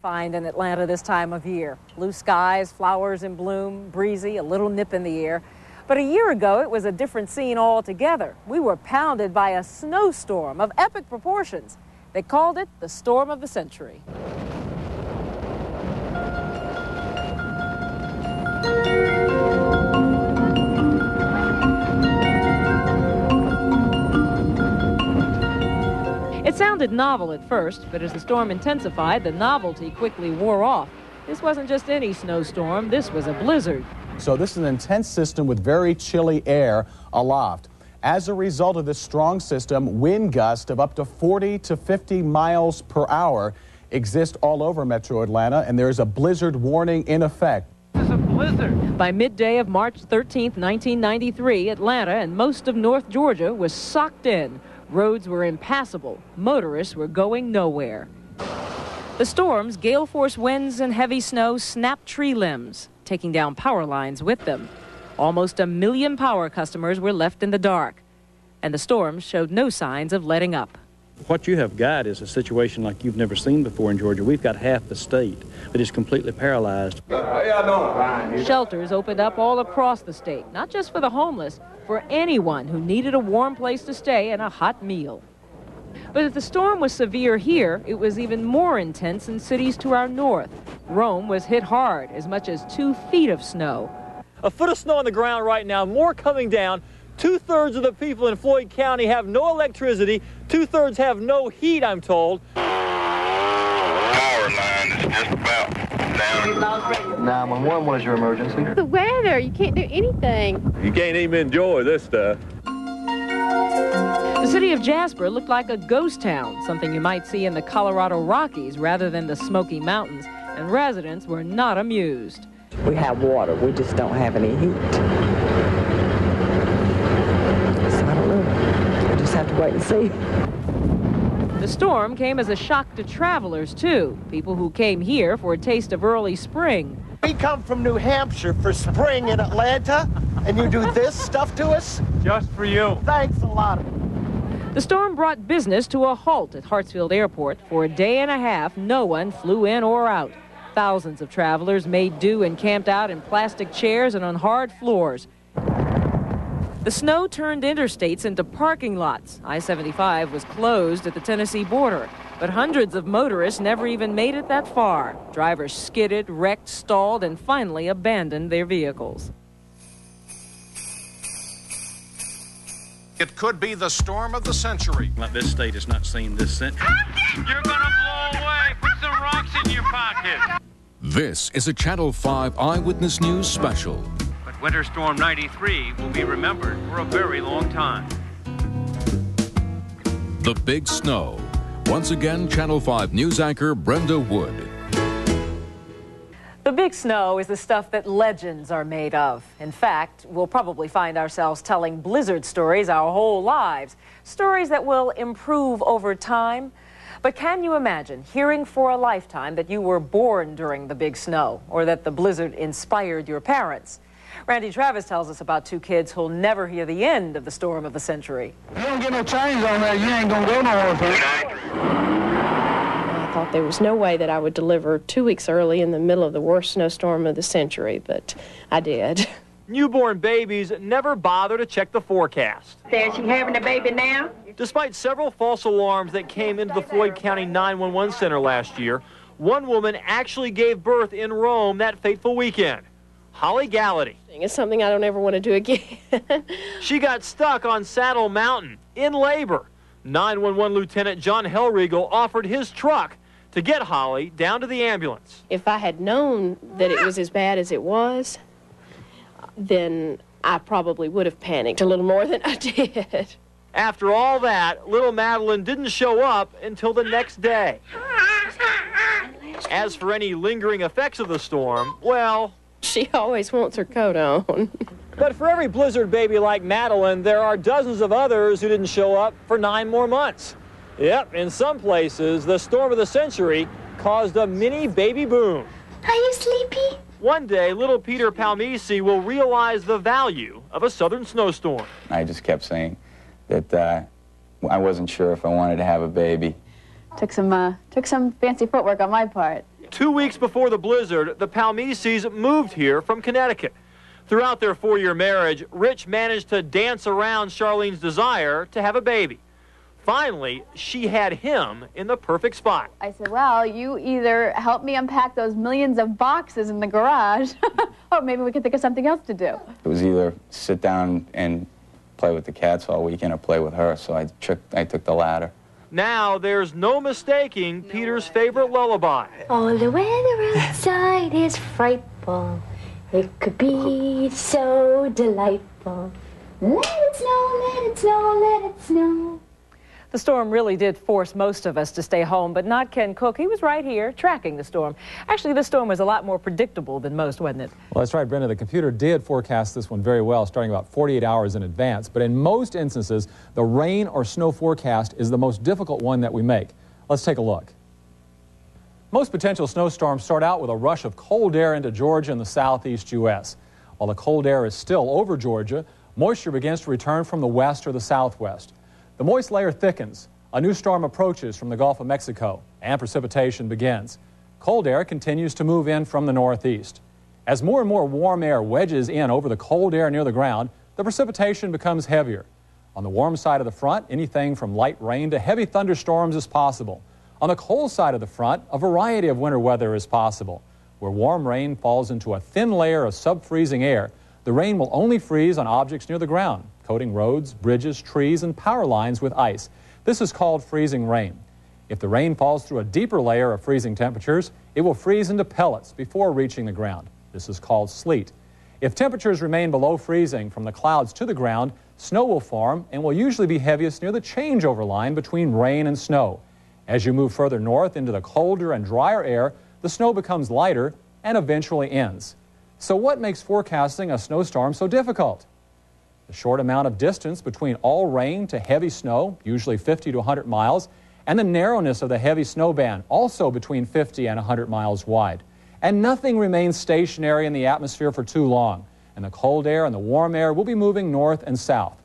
find in Atlanta this time of year. Blue skies, flowers in bloom, breezy, a little nip in the air. But a year ago, it was a different scene altogether. We were pounded by a snowstorm of epic proportions. They called it the storm of the century. It sounded novel at first, but as the storm intensified, the novelty quickly wore off. This wasn't just any snowstorm, this was a blizzard. So this is an intense system with very chilly air aloft. As a result of this strong system, wind gusts of up to 40 to 50 miles per hour exist all over Metro Atlanta, and there is a blizzard warning in effect. This is a blizzard. By midday of March 13th, 1993, Atlanta and most of North Georgia was socked in. Roads were impassable. Motorists were going nowhere. The storm's gale-force winds and heavy snow snapped tree limbs, taking down power lines with them. Almost 1 million power customers were left in the dark, and the storm showed no signs of letting up. What you have got is a situation like you've never seen before in Georgia. We've got half the state that is completely paralyzed. How y'all doing? Shelters opened up all across the state, not just for the homeless, for anyone who needed a warm place to stay and a hot meal. But if the storm was severe here, it was even more intense in cities to our north. Rome was hit hard, as much as 2 feet of snow. A foot of snow on the ground right now, more coming down. 2/3 of the people in Floyd County have no electricity. 2/3 have no heat, I'm told. Power line is just about down. 911, what is your emergency? The weather, you can't do anything. You can't even enjoy this stuff. The city of Jasper looked like a ghost town, something you might see in the Colorado Rockies rather than the Smoky Mountains, and residents were not amused. We have water, we just don't have any heat. So I don't know, I just have to wait and see. The storm came as a shock to travelers, too, people who came here for a taste of early spring. We come from New Hampshire for spring in Atlanta, and you do this stuff to us? Just for you. Thanks a lot. The storm brought business to a halt at Hartsfield Airport. For a day and a half, no one flew in or out. Thousands of travelers made do and camped out in plastic chairs and on hard floors. The snow turned interstates into parking lots. I-75 was closed at the Tennessee border, but hundreds of motorists never even made it that far. Drivers skidded, wrecked, stalled, and finally abandoned their vehicles. It could be the storm of the century. Like this state has not seen this since. You're gonna blow away. Put some rocks in your pocket. This is a Channel 5 Eyewitness News special. But Winter Storm 93 will be remembered for a very long time. The Big Snow. Once again, Channel 5 News anchor Brenda Wood. The big snow is the stuff that legends are made of. In fact, we'll probably find ourselves telling blizzard stories our whole lives, stories that will improve over time. But can you imagine hearing for a lifetime that you were born during the big snow, or that the blizzard inspired your parents? Randy Travis tells us about 2 kids who'll never hear the end of the storm of the century. You don't get no change on that, you ain't gonna go nowhere. I thought there was no way that I would deliver 2 weeks early in the middle of the worst snowstorm of the century, but I did. Newborn babies never bother to check the forecast. Is she having a baby now? Despite several false alarms that came into the Floyd County 911 center last year, one woman actually gave birth in Rome that fateful weekend. Holly Gallaty. It's something I don't ever want to do again. She got stuck on Saddle Mountain in labor. 911 Lieutenant John Hellriegel offered his truck to get Holly down to the ambulance. If I had known that it was as bad as it was, then I probably would have panicked a little more than I did. After all that, little Madeline didn't show up until the next day. As for any lingering effects of the storm, well... She always wants her coat on. But for every blizzard baby like Madeline, there are dozens of others who didn't show up for 9 more months. Yep, in some places, the storm of the century caused a mini baby boom. Are you sleepy? One day, little Peter Palmisi will realize the value of a southern snowstorm. I just kept saying that I wasn't sure if I wanted to have a baby. Took some fancy footwork on my part. 2 weeks before the blizzard, the Palmeses moved here from Connecticut. Throughout their 4-year marriage, Rich managed to dance around Charlene's desire to have a baby. Finally, she had him in the perfect spot. I said, well, you either help me unpack those millions of boxes in the garage, or maybe we could think of something else to do. It was either sit down and play with the cats all weekend or play with her, so I took the latter. Now there's no mistaking Peter's favorite lullaby. Oh, the weather outside is frightful. It could be so delightful. Let it snow, let it snow, let it snow. The storm really did force most of us to stay home, but not Ken Cook. He was right here tracking the storm. Actually, this storm was a lot more predictable than most, wasn't it? Well, that's right, Brenda. The computer did forecast this one very well, starting about 48 hours in advance. But in most instances, the rain or snow forecast is the most difficult one that we make. Let's take a look. Most potential snowstorms start out with a rush of cold air into Georgia and the southeast U.S. While the cold air is still over Georgia, moisture begins to return from the west or the southwest. The moist layer thickens, a new storm approaches from the Gulf of Mexico, and precipitation begins. Cold air continues to move in from the northeast. As more and more warm air wedges in over the cold air near the ground, the precipitation becomes heavier. On the warm side of the front, anything from light rain to heavy thunderstorms is possible. On the cold side of the front, a variety of winter weather is possible. Where warm rain falls into a thin layer of sub-freezing air, the rain will only freeze on objects near the ground, coating roads, bridges, trees, and power lines with ice. This is called freezing rain. If the rain falls through a deeper layer of freezing temperatures, it will freeze into pellets before reaching the ground. This is called sleet. If temperatures remain below freezing from the clouds to the ground, snow will form and will usually be heaviest near the changeover line between rain and snow. As you move further north into the colder and drier air, the snow becomes lighter and eventually ends. So what makes forecasting a snowstorm so difficult? The short amount of distance between all rain to heavy snow, usually 50 to 100 miles, and the narrowness of the heavy snow band, also between 50 and 100 miles wide. And nothing remains stationary in the atmosphere for too long, and the cold air and the warm air will be moving north and south.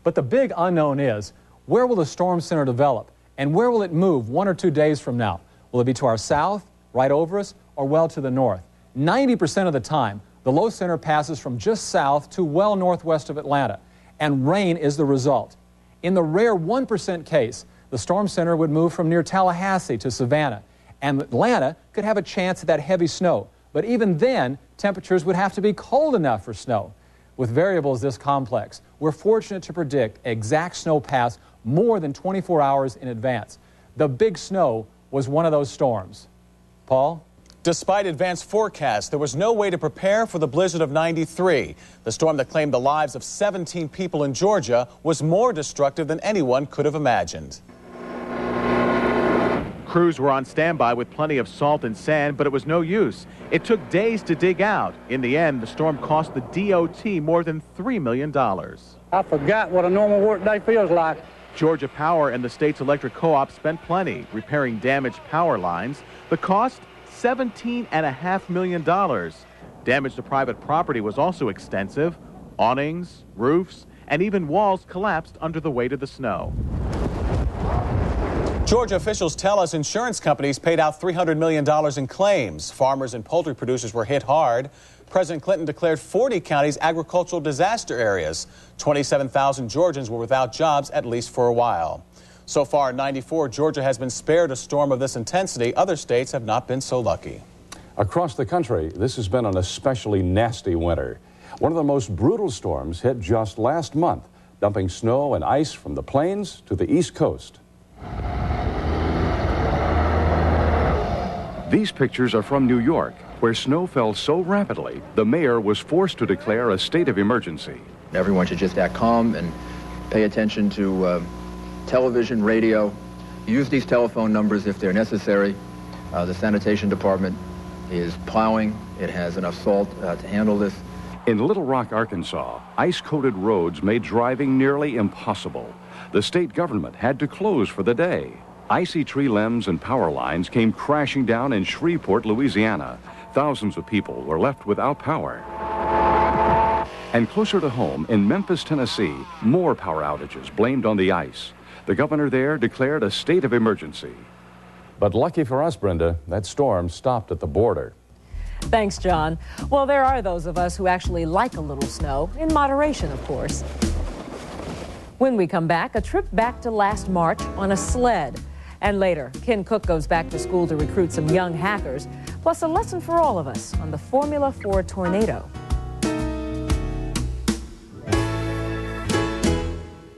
But the big unknown is, where will the storm center develop, and where will it move 1 or 2 days from now? Will it be to our south, right over us, or well to the north? 90% of the time, the low center passes from just south to well northwest of Atlanta, and rain is the result. In the rare 1% case, the storm center would move from near Tallahassee to Savannah, and Atlanta could have a chance at that heavy snow. But even then, temperatures would have to be cold enough for snow. With variables this complex, we're fortunate to predict exact snow paths more than 24 hours in advance. The big snow was one of those storms. Paul? Despite advanced forecasts, there was no way to prepare for the blizzard of '93. The storm that claimed the lives of 17 people in Georgia was more destructive than anyone could have imagined. Crews were on standby with plenty of salt and sand, but it was no use. It took days to dig out. In the end, the storm cost the DOT more than $3 million. I forgot what a normal workday feels like. Georgia Power and the state's electric co-op spent plenty repairing damaged power lines. The cost, $17.5 million. Damage to private property was also extensive. Awnings, roofs, and even walls collapsed under the weight of the snow. Georgia officials tell us insurance companies paid out $300 million in claims. Farmers and poultry producers were hit hard. President Clinton declared 40 counties agricultural disaster areas. 27,000 Georgians were without jobs at least for a while. So far in '94, Georgia has been spared a storm of this intensity. Other states have not been so lucky. Across the country, this has been an especially nasty winter. One of the most brutal storms hit just last month, dumping snow and ice from the plains to the East Coast. These pictures are from New York, where snow fell so rapidly, the mayor was forced to declare a state of emergency. Everyone should just act calm and pay attention to television, radio. Use these telephone numbers if they're necessary. The sanitation department is plowing. It has enough salt to handle this. In Little Rock, Arkansas, ice-coated roads made driving nearly impossible. The state government had to close for the day. Icy tree limbs and power lines came crashing down in Shreveport, Louisiana. Thousands of people were left without power. And closer to home, in Memphis, Tennessee, more power outages blamed on the ice. The governor there declared a state of emergency. But lucky for us, Brenda, that storm stopped at the border. Thanks, John. Well, there are those of us who actually like a little snow, in moderation, of course. When we come back, a trip back to last March on a sled. And later, Ken Cook goes back to school to recruit some young hackers, plus a lesson for all of us on the formula for a tornado.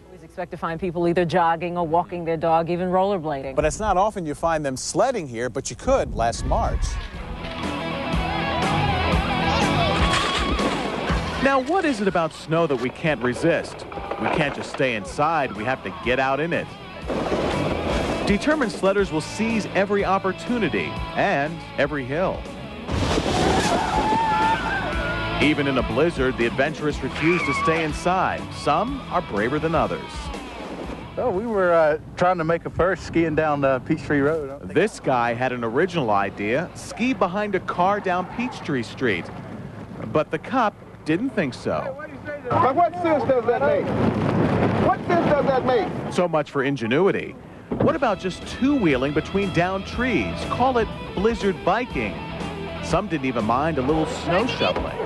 Always expect to find people either jogging or walking their dog, even rollerblading. But it's not often you find them sledding here, but you could last March. Now, what is it about snow that we can't resist? We can't just stay inside, we have to get out in it. Determined sledders will seize every opportunity and every hill. Even in a blizzard, the adventurous refuse to stay inside. Some are braver than others. Well, we were trying to make a first skiing down Peachtree Road. This guy had an original idea, ski behind a car down Peachtree Street. But the cop didn't think so. But what sense does that make? What sense does that make? So much for ingenuity. What about just two-wheeling between downed trees? Call it blizzard biking. Some didn't even mind a little snow shoveling.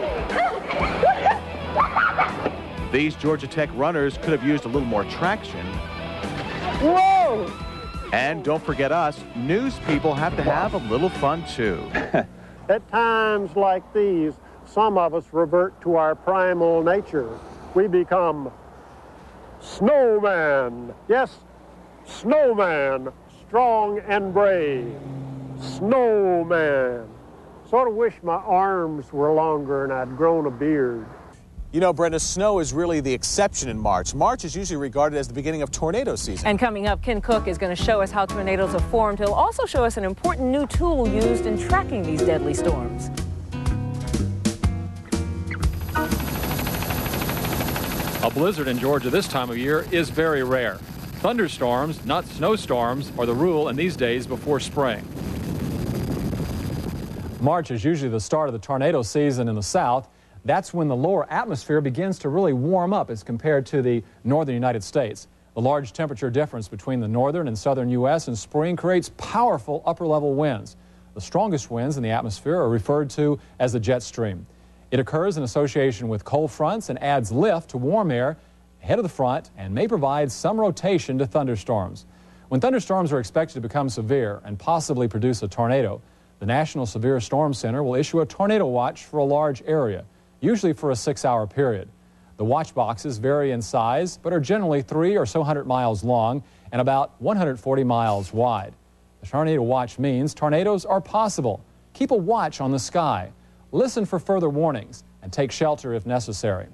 These Georgia Tech runners could have used a little more traction. Whoa! And don't forget us, news people have to have a little fun too. At times like these, some of us revert to our primal nature. We become snowman. Yes, snowman, strong and brave. Snowman. Sort of wish my arms were longer and I'd grown a beard. You know, Brenda, snow is really the exception in March. March is usually regarded as the beginning of tornado season. And coming up, Ken Cook is going to show us how tornadoes are formed. He'll also show us an important new tool used in tracking these deadly storms. A blizzard in Georgia this time of year is very rare. Thunderstorms, not snowstorms, are the rule in these days before spring. March is usually the start of the tornado season in the south. That's when the lower atmosphere begins to really warm up as compared to the northern United States. The large temperature difference between the northern and southern U.S. in spring creates powerful upper-level winds. The strongest winds in the atmosphere are referred to as the jet stream. It occurs in association with cold fronts and adds lift to warm air ahead of the front and may provide some rotation to thunderstorms. When thunderstorms are expected to become severe and possibly produce a tornado, the National Severe Storm Center will issue a tornado watch for a large area, usually for a 6-hour period. The watch boxes vary in size, but are generally 300 or so miles long and about 140 miles wide. The tornado watch means tornadoes are possible. Keep a watch on the sky. Listen for further warnings and take shelter if necessary.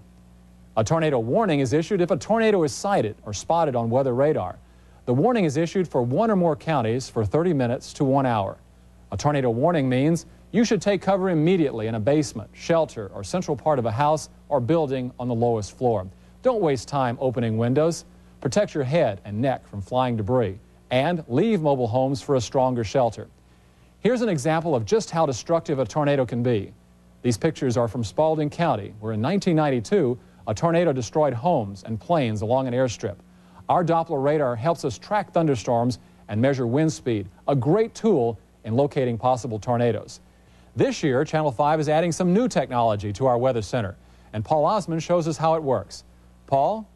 A tornado warning is issued if a tornado is sighted or spotted on weather radar. The warning is issued for one or more counties for 30 minutes to 1 hour. A tornado warning means you should take cover immediately in a basement, shelter, or central part of a house or building on the lowest floor. Don't waste time opening windows. Protect your head and neck from flying debris, and leave mobile homes for a stronger shelter. Here's an example of just how destructive a tornado can be. These pictures are from Spalding County, where in 1992, a tornado destroyed homes and planes along an airstrip. Our Doppler radar helps us track thunderstorms and measure wind speed, a great tool in locating possible tornadoes. This year, Channel 5 is adding some new technology to our Weather Center, and Paul Osmond shows us how it works. Paul?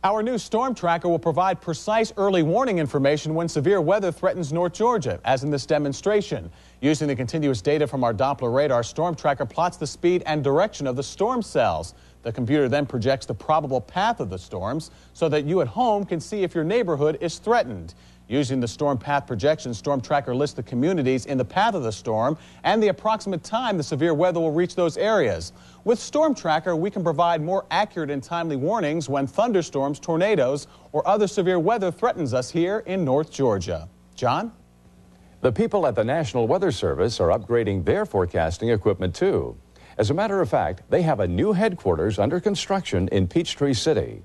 Our new storm tracker will provide precise early warning information when severe weather threatens North Georgia, as in this demonstration. Using the continuous data from our Doppler radar, storm tracker plots the speed and direction of the storm cells. The computer then projects the probable path of the storms so that you at home can see if your neighborhood is threatened. Using the storm path projection, Storm Tracker lists the communities in the path of the storm and the approximate time the severe weather will reach those areas. With Storm Tracker, we can provide more accurate and timely warnings when thunderstorms, tornadoes, or other severe weather threatens us here in North Georgia. John? The people at the National Weather Service are upgrading their forecasting equipment too. As a matter of fact, they have a new headquarters under construction in Peachtree City.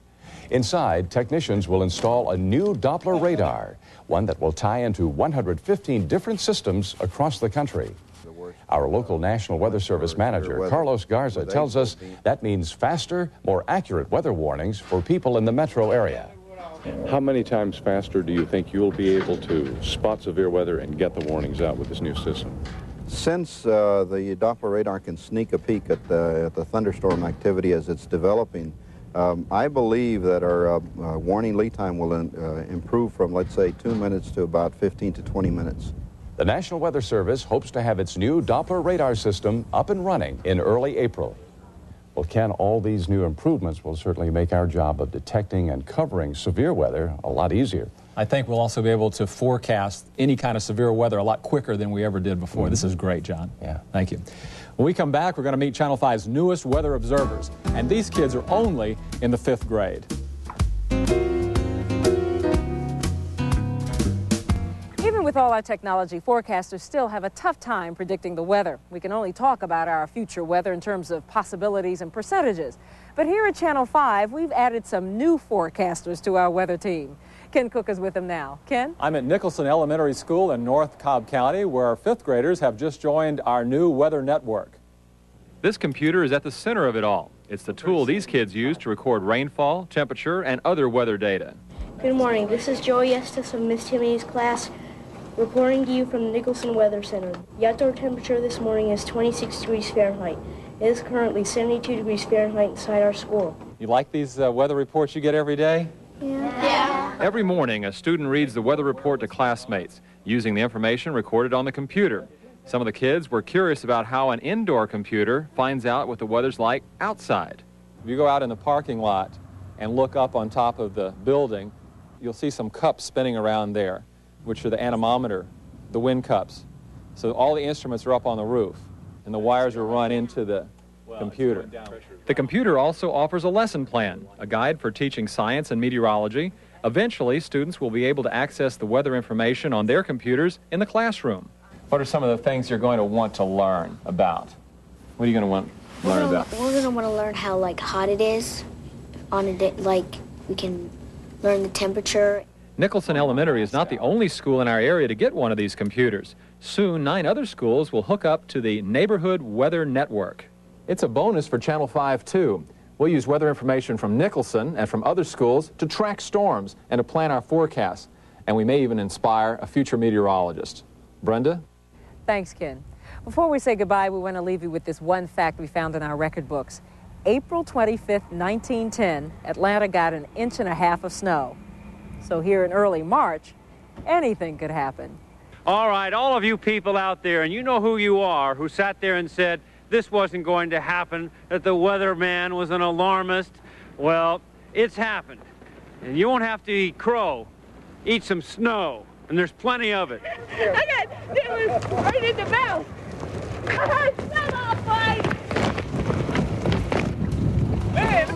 Inside, technicians will install a new Doppler radar, one that will tie into 115 different systems across the country. Our local National Weather Service manager, Carlos Garza, tells us that means faster, more accurate weather warnings for people in the metro area. How many times faster do you think you'll be able to spot severe weather and get the warnings out with this new system? Since the Doppler radar can sneak a peek at the thunderstorm activity as it's developing, I believe that our warning lead time will improve from, let's say, 2 minutes to about 15 to 20 minutes. The National Weather Service hopes to have its new Doppler radar system up and running in early April. Well, Ken, all these new improvements will certainly make our job of detecting and covering severe weather a lot easier. I think we'll also be able to forecast any kind of severe weather a lot quicker than we ever did before. This is great, John. Yeah. Thank you. When we come back, we're going to meet Channel 5's newest weather observers, and these kids are only in the 5th grade. Even with all our technology, forecasters still have a tough time predicting the weather. We can only talk about our future weather in terms of possibilities and percentages. But here at Channel 5, we've added some new forecasters to our weather team. Ken Cook is with them now. Ken? I'm at Nicholson Elementary School in North Cobb County, where 5th graders have just joined our new weather network. This computer is at the center of it all. It's the tool these kids use to record rainfall, temperature, and other weather data. Good morning. This is Joey Estes of Miss Timmy's class, reporting to you from the Nicholson Weather Center. The outdoor temperature this morning is 26 degrees Fahrenheit. It is currently 72 degrees Fahrenheit inside our school. You like these weather reports you get every day? Yeah. Every morning, a student reads the weather report to classmates, using the information recorded on the computer. Some of the kids were curious about how an indoor computer finds out what the weather's like outside. If you go out in the parking lot and look up on top of the building, you'll see some cups spinning around there, which are the anemometer, the wind cups. So all the instruments are up on the roof, and the wires are run into the computer. The computer also offers a lesson plan, a guide for teaching science and meteorology. Eventually, students will be able to access the weather information on their computers in the classroom. What are some of the things you're going to want to learn about? What are you going to want to learn about? We're going to want to learn how hot it is on a day, we can learn the temperature. Nicholson Elementary is not the only school in our area to get one of these computers. Soon, 9 other schools will hook up to the Neighborhood Weather Network. It's a bonus for Channel 5, too. We'll use weather information from Nicholson and from other schools to track storms and to plan our forecasts. And we may even inspire a future meteorologist. Brenda? Thanks, Ken. Before we say goodbye, we want to leave you with this one fact we found in our record books. April 25th, 1910, Atlanta got 1.5 inches of snow. So here in early March, anything could happen. All right, all of you people out there, and you know who you are, who sat there and said this wasn't going to happen, that the weatherman was an alarmist. Well, it's happened. And you won't have to eat crow. Eat some snow, and there's plenty of it. I got this right in the mouth. Shut up, Mike. Man.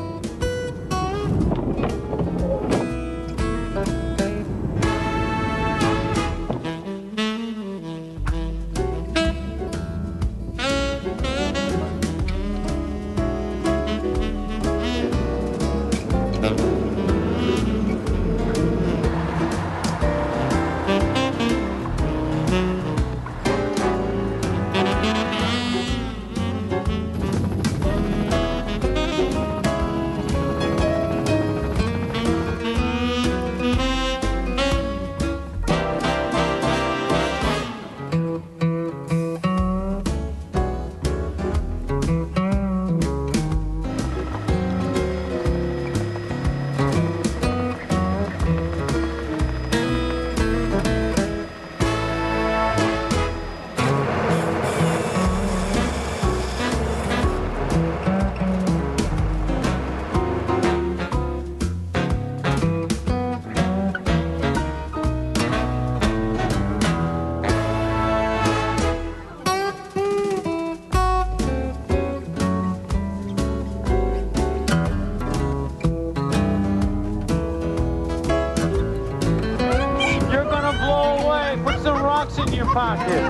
Pocket.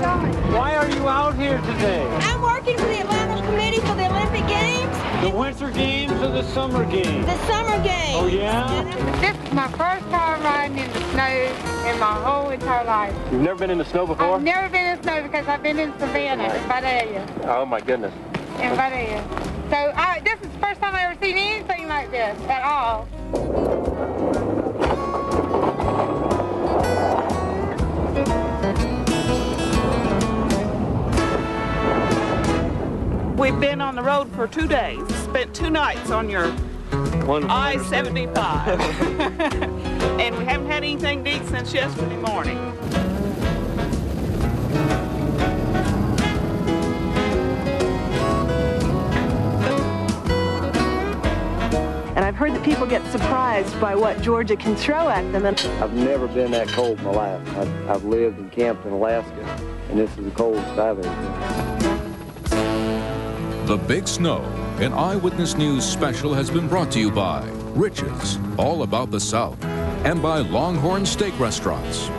Why are you out here today? I'm working for the Atlanta Committee for the Olympic Games. The Winter Games or the Summer Games? The Summer Games. Oh, yeah? This is my first time riding in the snow in my whole entire life. You've never been in the snow before? I've never been in the snow because I've been in Savannah in Vidalia. Oh, my goodness. In Vidalia. So this is the first time I've ever seen anything like this at all. We've been on the road for 2 days. Spent 2 nights on your I-75. And we haven't had anything to eat since yesterday morning. And I've heard that people get surprised by what Georgia can throw at them. And I've never been that cold in my life. I've lived and camped in Alaska, and this is the coldest I've ever been. The Big Snow, an Eyewitness News special, has been brought to you by Riches, all about the South, and by Longhorn Steak Restaurants.